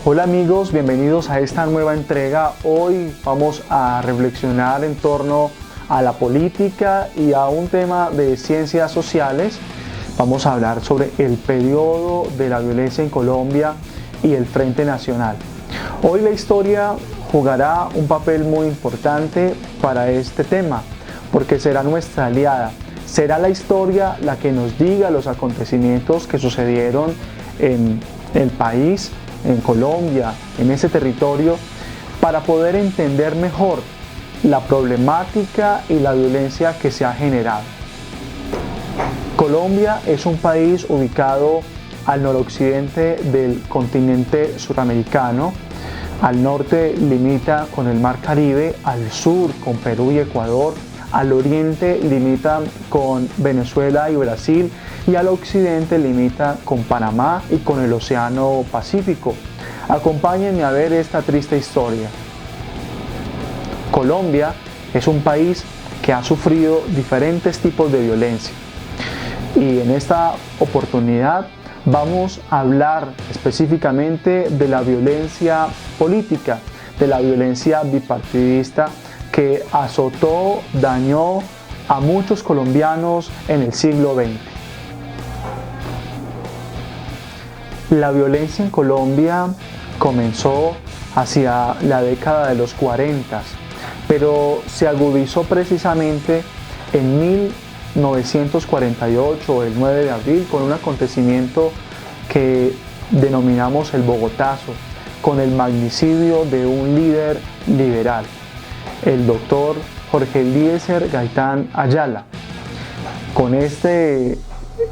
Hola amigos, bienvenidos a esta nueva entrega. Hoy vamos a reflexionar en torno a la política y a un tema de ciencias sociales. Vamos a hablar sobre el periodo de la violencia en Colombia y el Frente Nacional. Hoy la historia jugará un papel muy importante para este tema, porque será nuestra aliada. Será la historia la que nos diga los acontecimientos que sucedieron en el país, en Colombia, en ese territorio, para poder entender mejor la problemática y la violencia que se ha generado. Colombia es un país ubicado al noroccidente del continente suramericano. Al norte limita con el Mar Caribe, al sur con Perú y Ecuador, al oriente limita con Venezuela y Brasil y al occidente limita con Panamá y con el Océano Pacífico. Acompáñenme a ver esta triste historia. Colombia es un país que ha sufrido diferentes tipos de violencia y en esta oportunidad vamos a hablar específicamente de la violencia política, de la violencia bipartidista que azotó, dañó a muchos colombianos en el siglo XX. La violencia en Colombia comenzó hacia la década de los 40, pero se agudizó precisamente en 1948, el 9 de abril, con un acontecimiento que denominamos el Bogotazo, con el magnicidio de un líder liberal, el doctor Jorge Eliezer Gaitán Ayala. Con este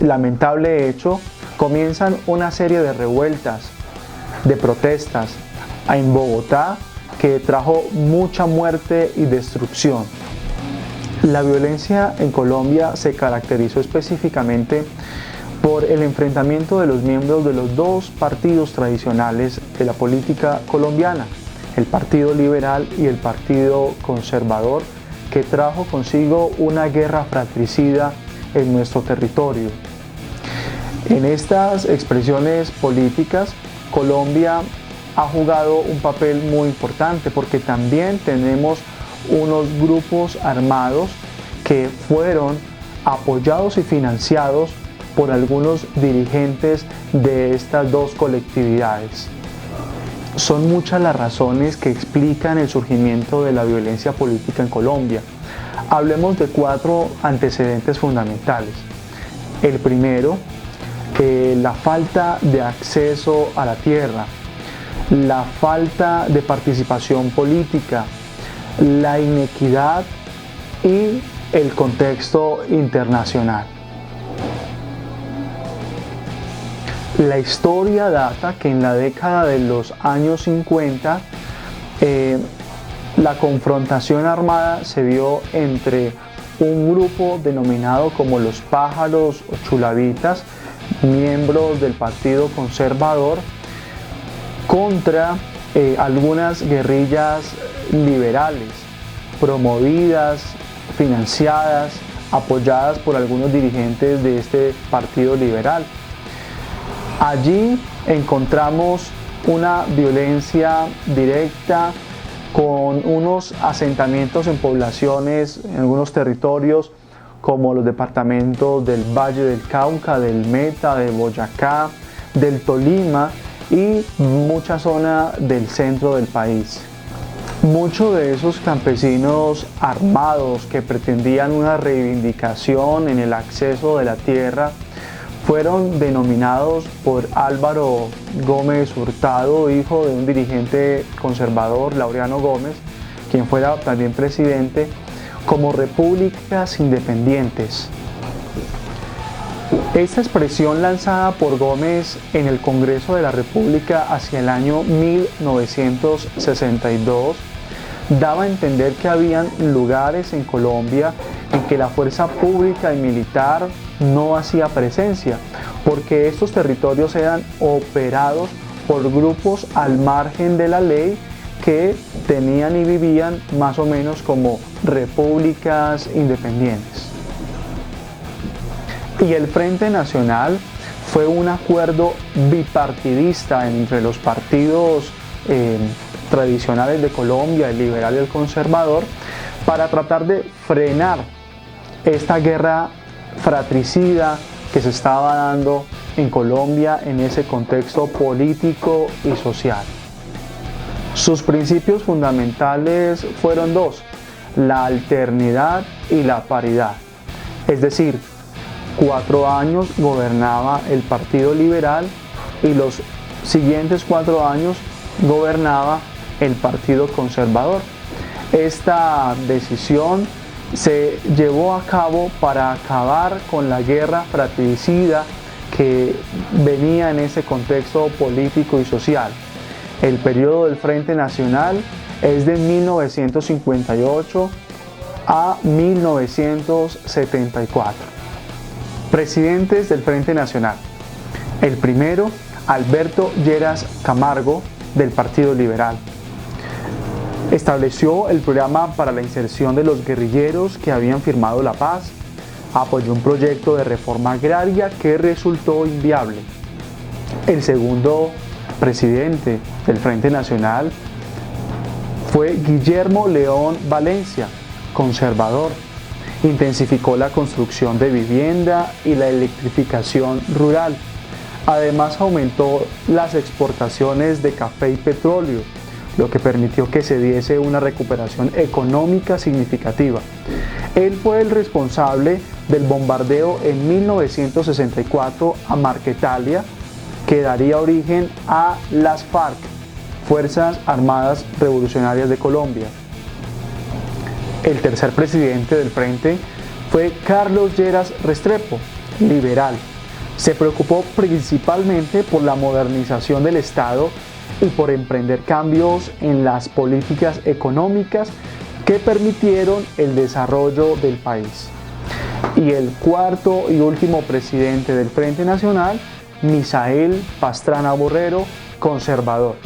lamentable hecho comienzan una serie de revueltas, de protestas en Bogotá que trajo mucha muerte y destrucción. La violencia en Colombia se caracterizó específicamente por el enfrentamiento de los miembros de los dos partidos tradicionales de la política colombiana, el Partido Liberal y el Partido Conservador, que trajo consigo una guerra fratricida en nuestro territorio. En estas expresiones políticas, Colombia ha jugado un papel muy importante porque también tenemos unos grupos armados que fueron apoyados y financiados por algunos dirigentes de estas dos colectividades. Son muchas las razones que explican el surgimiento de la violencia política en Colombia. Hablemos de 4 antecedentes fundamentales. El primero, la falta de acceso a la tierra, la falta de participación política, la inequidad y el contexto internacional. La historia data que en la década de los años 50 la confrontación armada se dio entre un grupo denominado como los Pájaros o Chulavitas, miembros del Partido Conservador, contra algunas guerrillas liberales, promovidas, financiadas, apoyadas por algunos dirigentes de este partido liberal. Allí encontramos una violencia directa con unos asentamientos en poblaciones, en algunos territorios como los departamentos del Valle del Cauca, del Meta, de Boyacá, del Tolima y mucha zona del centro del país. Muchos de esos campesinos armados que pretendían una reivindicación en el acceso de la tierra fueron denominados por Álvaro Gómez Hurtado, hijo de un dirigente conservador, Laureano Gómez, quien fuera también presidente, como repúblicas independientes. Esta expresión lanzada por Gómez en el Congreso de la República hacia el año 1962 daba a entender que habían lugares en Colombia en que la fuerza pública y militar no hacía presencia, porque estos territorios eran operados por grupos al margen de la ley que tenían y vivían más o menos como repúblicas independientes. Y el Frente Nacional fue un acuerdo bipartidista entre los partidos tradicionales de Colombia, el liberal y el conservador, para tratar de frenar esta guerra fratricida que se estaba dando en Colombia en ese contexto político y social. Sus principios fundamentales fueron dos: la alternidad y la paridad. Es decir, 4 años gobernaba el Partido Liberal y los siguientes 4 años gobernaba el Partido Conservador. Esta decisión se llevó a cabo para acabar con la guerra fratricida que venía en ese contexto político y social. El periodo del Frente Nacional es de 1958 a 1974. Presidentes del Frente Nacional. El primero, Alberto Lleras Camargo, del Partido Liberal. Estableció el programa para la inserción de los guerrilleros que habían firmado la paz. Apoyó un proyecto de reforma agraria que resultó inviable. El segundo presidente del Frente Nacional fue Guillermo León Valencia, conservador. Intensificó la construcción de vivienda y la electrificación rural. Además, aumentó las exportaciones de café y petróleo, lo que permitió que se diese una recuperación económica significativa. Él fue el responsable del bombardeo en 1964 a Marquetalia, que daría origen a las FARC, Fuerzas Armadas Revolucionarias de Colombia. El tercer presidente del Frente fue Carlos Lleras Restrepo, liberal. Se preocupó principalmente por la modernización del Estado y por emprender cambios en las políticas económicas que permitieron el desarrollo del país. Y el cuarto y último presidente del Frente Nacional, Misael Pastrana Borrero, conservador.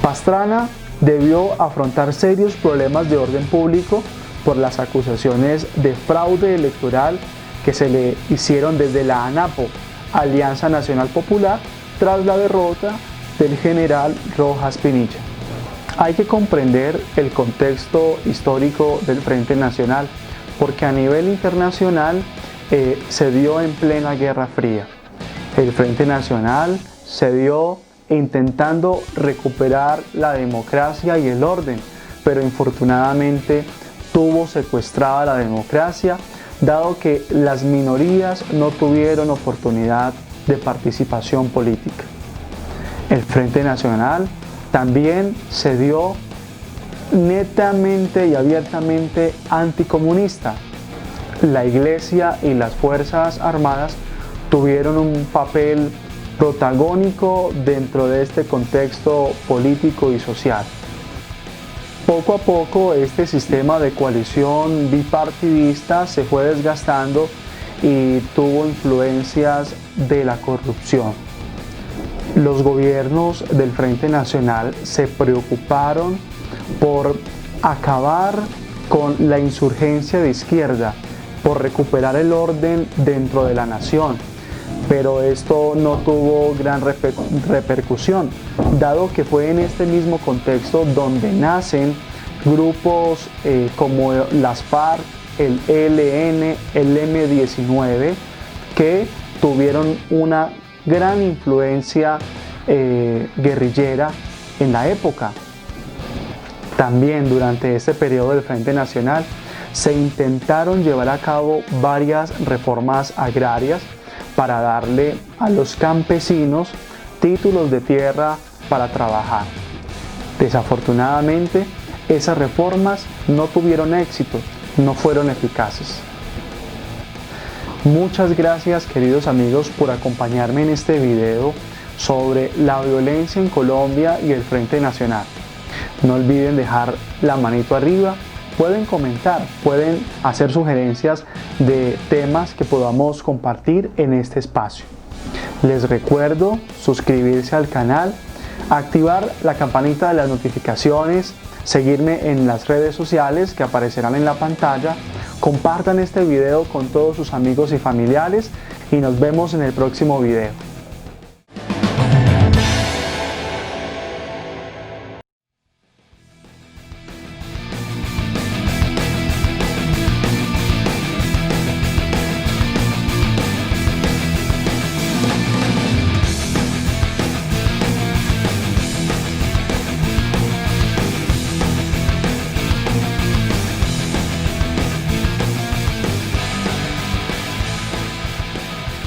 Pastrana debió afrontar serios problemas de orden público por las acusaciones de fraude electoral que se le hicieron desde la ANAPO, Alianza Nacional Popular, tras la derrota del general Rojas Pinilla. Hay que comprender el contexto histórico del Frente Nacional, porque a nivel internacional se dio en plena Guerra Fría. El Frente Nacional se dio intentando recuperar la democracia y el orden, pero infortunadamente tuvo secuestrada la democracia, dado que las minorías no tuvieron oportunidad de participación política. El Frente Nacional también se dio netamente y abiertamente anticomunista. La Iglesia y las Fuerzas Armadas tuvieron un papel protagónico dentro de este contexto político y social. Poco a poco este sistema de coalición bipartidista se fue desgastando y tuvo influencias de la corrupción. Los gobiernos del Frente Nacional se preocuparon por acabar con la insurgencia de izquierda, por recuperar el orden dentro de la nación. Pero esto no tuvo gran repercusión, dado que fue en este mismo contexto donde nacen grupos como las FARC, el ELN, el M-19, que tuvieron una gran influencia guerrillera en la época. También durante este periodo del Frente Nacional se intentaron llevar a cabo varias reformas agrarias para darle a los campesinos títulos de tierra para trabajar. Desafortunadamente, esas reformas no tuvieron éxito, no fueron eficaces. Muchas gracias, queridos amigos, por acompañarme en este video sobre la violencia en Colombia y el Frente Nacional. No olviden dejar la manito arriba, pueden comentar, pueden hacer sugerencias de temas que podamos compartir en este espacio. Les recuerdo suscribirse al canal, activar la campanita de las notificaciones, seguirme en las redes sociales que aparecerán en la pantalla, compartan este video con todos sus amigos y familiares y nos vemos en el próximo video.